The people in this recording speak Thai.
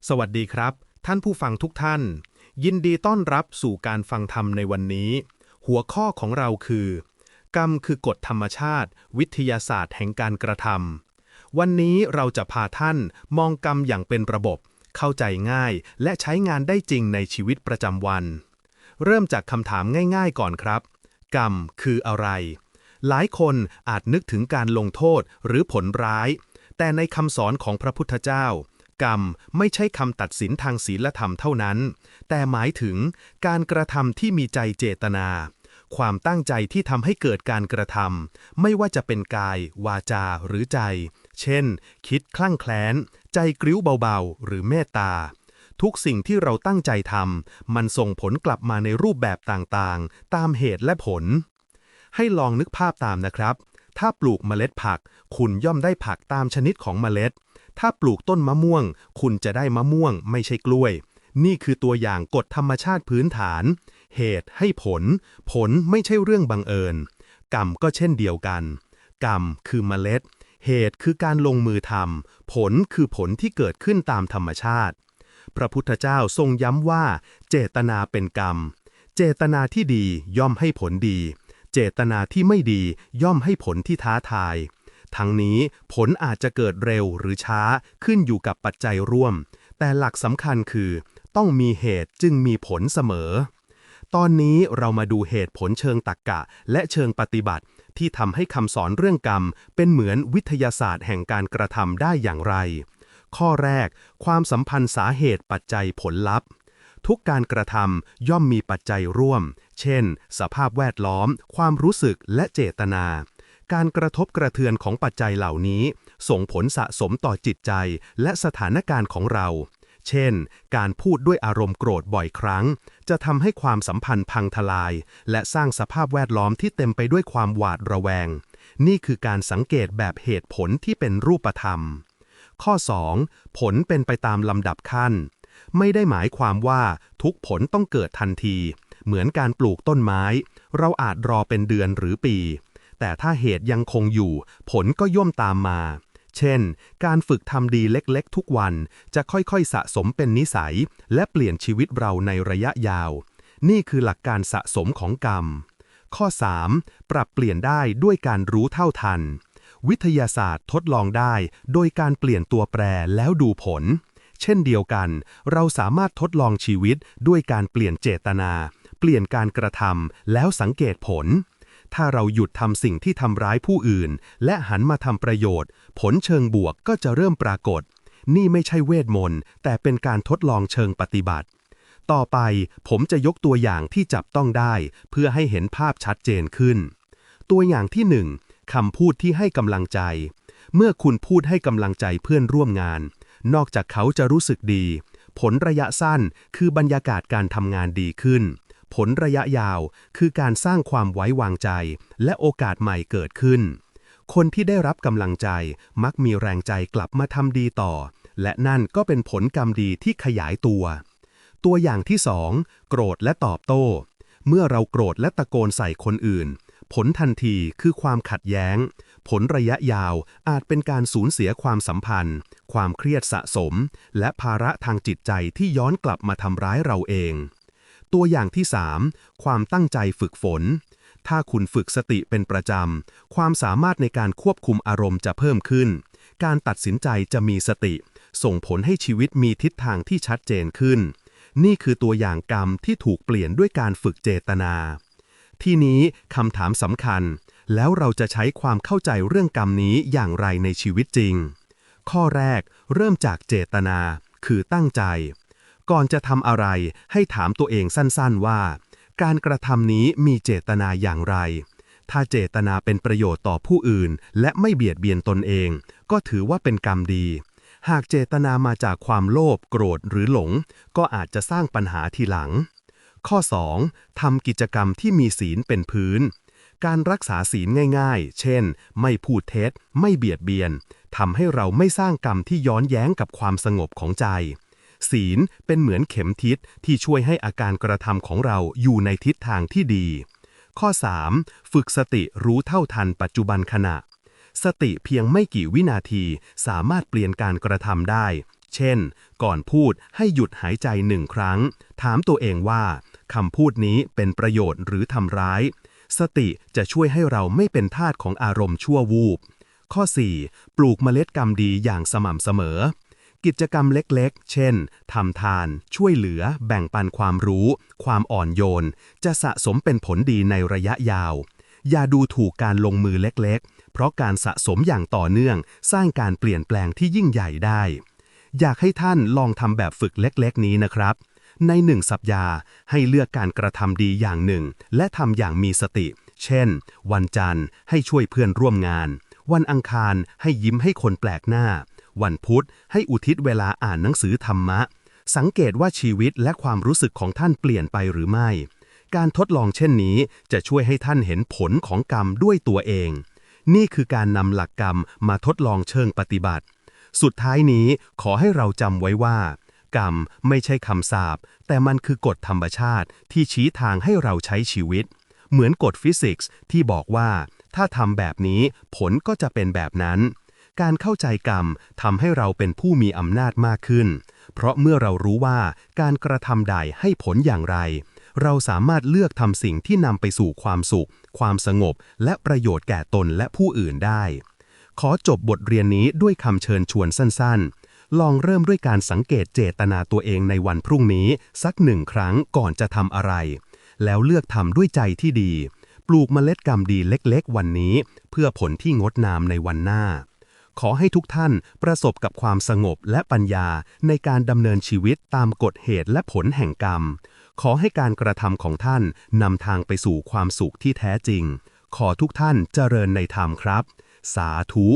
สวัสดีครับท่านผู้ฟังทุกท่านยินดีต้อนรับสู่การฟังธรรมในวันนี้หัวข้อของเราคือกรรมคือกฎธรรมชาติวิทยาศาสตร์แห่งการกระทำวันนี้เราจะพาท่านมองกรรมอย่างเป็นระบบเข้าใจง่ายและใช้งานได้จริงในชีวิตประจำวันเริ่มจากคำถามง่ายๆก่อนครับกรรมคืออะไรหลายคนอาจนึกถึงการลงโทษหรือผลร้ายแต่ในคำสอนของพระพุทธเจ้ากรรมไม่ใช่คำตัดสินทางศีลธรรมเท่านั้นแต่หมายถึงการกระทำที่มีใจเจตนาความตั้งใจที่ทำให้เกิดการกระทำไม่ว่าจะเป็นกายวาจาหรือใจเช่นคิดคลั่งแคล้นใจกริ้วเบาๆหรือเมตตาทุกสิ่งที่เราตั้งใจทำมันส่งผลกลับมาในรูปแบบต่างๆตามเหตุและผลให้ลองนึกภาพตามนะครับถ้าปลูกเมล็ดผักคุณย่อมได้ผักตามชนิดของเมล็ดถ้าปลูกต้นมะม่วงคุณจะได้มะม่วงไม่ใช่กล้วยนี่คือตัวอย่างกฎธรรมชาติพื้นฐานเหตุให้ผลผลไม่ใช่เรื่องบังเอิญกรรมก็เช่นเดียวกันกรรมคือเมล็ดเหตุคือการลงมือทำผลคือผลที่เกิดขึ้นตามธรรมชาติพระพุทธเจ้าทรงย้ำว่าเจตนาเป็นกรรมเจตนาที่ดีย่อมให้ผลดีเจตนาที่ไม่ดีย่อมให้ผลที่ท้าทายทั้งนี้ผลอาจจะเกิดเร็วหรือช้าขึ้นอยู่กับปัจจัยร่วมแต่หลักสำคัญคือต้องมีเหตุจึงมีผลเสมอตอนนี้เรามาดูเหตุผลเชิงตรรกะและเชิงปฏิบัติที่ทำให้คำสอนเรื่องกรรมเป็นเหมือนวิทยาศาสตร์แห่งการกระทำได้อย่างไรข้อแรกความสัมพันธ์สาเหตุปัจจัยผลลัพธ์ทุกการกระทำย่อมมีปัจจัยร่วมเช่นสภาพแวดล้อมความรู้สึกและเจตนาการกระทบกระเทือนของปัจจัยเหล่านี้ส่งผลสะสมต่อจิตใจและสถานการณ์ของเราเช่นการพูดด้วยอารมณ์โกรธบ่อยครั้งจะทำให้ความสัมพันธ์พังทลายและสร้างสภาพแวดล้อมที่เต็มไปด้วยความหวาดระแวงนี่คือการสังเกตแบบเหตุผลที่เป็นรูปธรรมข้อ 2. ผลเป็นไปตามลำดับขั้นไม่ได้หมายความว่าทุกผลต้องเกิดทันทีเหมือนการปลูกต้นไม้เราอาจรอเป็นเดือนหรือปีแต่ถ้าเหตุยังคงอยู่ผลก็ย่อมตามมาเช่นการฝึกทำดีเล็กๆทุกวันจะค่อยๆสะสมเป็นนิสัยและเปลี่ยนชีวิตเราในระยะยาวนี่คือหลักการสะสมของกรรมข้อ 3. ปรับเปลี่ยนได้ด้วยการรู้เท่าทันวิทยาศาสตร์ทดลองได้โดยการเปลี่ยนตัวแปรแล้วดูผลเช่นเดียวกันเราสามารถทดลองชีวิตด้วยการเปลี่ยนเจตนาเปลี่ยนการกระทำแล้วสังเกตผลถ้าเราหยุดทำสิ่งที่ทำร้ายผู้อื่นและหันมาทำประโยชน์ผลเชิงบวกก็จะเริ่มปรากฏนี่ไม่ใช่เวทมนต์แต่เป็นการทดลองเชิงปฏิบัติต่อไปผมจะยกตัวอย่างที่จับต้องได้เพื่อให้เห็นภาพชัดเจนขึ้นตัวอย่างที่ 1 คำพูดที่ให้กำลังใจเมื่อคุณพูดให้กำลังใจเพื่อนร่วมงานนอกจากเขาจะรู้สึกดีผลระยะสั้นคือบรรยากาศการทำงานดีขึ้นผลระยะยาวคือการสร้างความไว้วางใจและโอกาสใหม่เกิดขึ้นคนที่ได้รับกำลังใจมักมีแรงใจกลับมาทำดีต่อและนั่นก็เป็นผลกรรมดีที่ขยายตัวตัวอย่างที่ 2 โกรธและตอบโต้เมื่อเราโกรธและตะโกนใส่คนอื่นผลทันทีคือความขัดแย้งผลระยะยาวอาจเป็นการสูญเสียความสัมพันธ์ความเครียดสะสมและภาระทางจิตใจที่ย้อนกลับมาทำร้ายเราเองตัวอย่างที่ 3 ความตั้งใจฝึกฝนถ้าคุณฝึกสติเป็นประจำความสามารถในการควบคุมอารมณ์จะเพิ่มขึ้นการตัดสินใจจะมีสติส่งผลให้ชีวิตมีทิศทางที่ชัดเจนขึ้นนี่คือตัวอย่างกรรมที่ถูกเปลี่ยนด้วยการฝึกเจตนาที่นี้คำถามสำคัญแล้วเราจะใช้ความเข้าใจเรื่องกรรมนี้อย่างไรในชีวิตจริงข้อแรกเริ่มจากเจตนาคือตั้งใจก่อนจะทำอะไรให้ถามตัวเองสั้นๆว่าการกระทำนี้มีเจตนาอย่างไรถ้าเจตนาเป็นประโยชน์ต่อผู้อื่นและไม่เบียดเบียนตนเองก็ถือว่าเป็นกรรมดีหากเจตนามาจากความโลภโกรธหรือหลงก็อาจจะสร้างปัญหาทีหลังข้อ 2 ทำกิจกรรมที่มีศีลเป็นพื้นการรักษาศีลง่ายๆเช่นไม่พูดเท็จไม่เบียดเบียนทำให้เราไม่สร้างกรรมที่ย้อนแย้งกับความสงบของใจศีลเป็นเหมือนเข็มทิศที่ช่วยให้อาการกระทำของเราอยู่ในทิศทางที่ดีข้อ 3 ฝึกสติรู้เท่าทันปัจจุบันขณะสติเพียงไม่กี่วินาทีสามารถเปลี่ยนการกระทำได้ เช่นก่อนพูดให้หยุดหายใจ1 ครั้งถามตัวเองว่าคำพูดนี้เป็นประโยชน์หรือทำร้ายสติจะช่วยให้เราไม่เป็นทาสของอารมณ์ชั่ววูบข้อ 4. ปลูกเมล็ดกรรมดีอย่างสม่ำเสมอกิจกรรมเล็กๆเช่นทำทานช่วยเหลือแบ่งปันความรู้ความอ่อนโยนจะสะสมเป็นผลดีในระยะยาวอย่าดูถูกการลงมือเล็กๆเพราะการสะสมอย่างต่อเนื่องสร้างการเปลี่ยนแปลงที่ยิ่งใหญ่ได้อยากให้ท่านลองทำแบบฝึกเล็กๆนี้นะครับใน1 สัปดาห์ให้เลือกการกระทำดีอย่างหนึ่งและทำอย่างมีสติเช่นวันจันทร์ให้ช่วยเพื่อนร่วมงานวันอังคารให้ยิ้มให้คนแปลกหน้าวันพุธให้อุทิศเวลาอ่านหนังสือธรรมะสังเกตว่าชีวิตและความรู้สึกของท่านเปลี่ยนไปหรือไม่การทดลองเช่นนี้จะช่วยให้ท่านเห็นผลของกรรมด้วยตัวเองนี่คือการนำหลักกรรมมาทดลองเชิงปฏิบัติสุดท้ายนี้ขอให้เราจำไว้ว่ากรรมไม่ใช่คำสาปแต่มันคือกฎธรรมชาติที่ชี้ทางให้เราใช้ชีวิตเหมือนกฎฟิสิกส์ที่บอกว่าถ้าทำแบบนี้ผลก็จะเป็นแบบนั้นการเข้าใจกรรมทำให้เราเป็นผู้มีอำนาจมากขึ้นเพราะเมื่อเรารู้ว่าการกระทำใดให้ผลอย่างไรเราสามารถเลือกทำสิ่งที่นำไปสู่ความสุขความสงบและประโยชน์แก่ตนและผู้อื่นได้ขอจบบทเรียนนี้ด้วยคำเชิญชวนสั้นๆลองเริ่มด้วยการสังเกตเจตนาตัวเองในวันพรุ่งนี้สัก1 ครั้งก่อนจะทำอะไรแล้วเลือกทำด้วยใจที่ดีปลูกเมล็ดกรรมดีเล็กๆวันนี้เพื่อผลที่งดงามในวันหน้าขอให้ทุกท่านประสบกับความสงบและปัญญาในการดำเนินชีวิตตามกฎเหตุและผลแห่งกรรมขอให้การกระทำของท่านนำทางไปสู่ความสุขที่แท้จริงขอทุกท่านเจริญในธรรมครับสาธุ